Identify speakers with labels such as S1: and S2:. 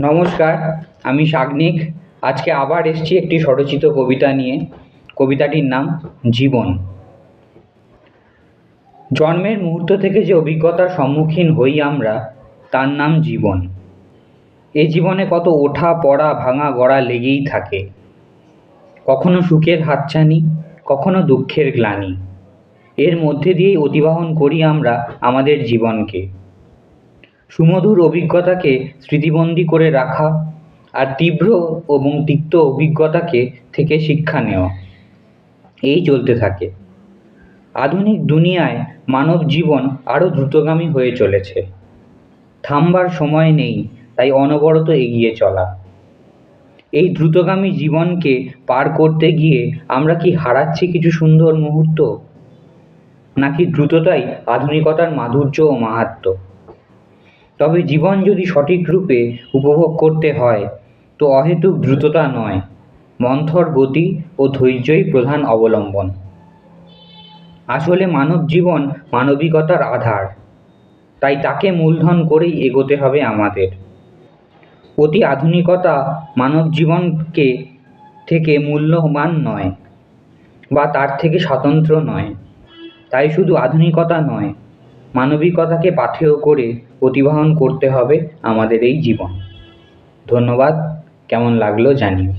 S1: নমস্কার, আমি সাগ্নিক। আজকে আবার এসেছি একটি স্বরচিত কবিতা নিয়ে। কবিতাটির নাম জীবন। জন্মের মুহূর্ত থেকে যে অভিজ্ঞতার সম্মুখীন হই আমরা, তার নাম জীবন। এ জীবনে কত ওঠা পড়া ভাঙা গড়া লেগেই থাকে। কখনো সুখের হাতছানি, কখনো দুঃখের গ্লানি। এর মধ্যে দিয়েই অতিবাহন করি আমরা আমাদের জীবনকে। সুমধুর অভিজ্ঞতাকে স্মৃতিবন্দী করে রাখা আর তীব্র এবং তিক্ত অভিজ্ঞতাকে থেকে শিক্ষা নেওয়া, এই চলতে থাকে। আধুনিক দুনিয়ায় মানব জীবন আরও দ্রুতগামী হয়ে চলেছে। থামবার সময় নেই, তাই অনবরত এগিয়ে চলা। এই দ্রুতগামী জীবনকে পার করতে গিয়ে আমরা কি হারাচ্ছি কিছু সুন্দর মুহূর্ত, নাকি দ্রুততাই আধুনিকতার মাধুর্য ও মাহাত্ম্য? তবে জীবন যদি সঠিক রূপে উপভোগ করতে হয়, তো অহেতুক দ্রুততা নয়, মন্থর গতি ও ধৈর্যই প্রধান অবলম্বন। আসলে মানব জীবন মানবিকতার আধার, তাই তাকে মূলধন করেই এগোতে হবে আমাদের। অতি আধুনিকতা মানব জীবনকে থেকে মূল্যবান নয় বা তার থেকে স্বতন্ত্র নয়। তাই শুধু আধুনিকতা নয়, মানবিকতাকে পাথেয় করে অতিবাহন করতে হবে আমাদের এই জীবন। ধন্যবাদ। কেমন লাগলো জানিও।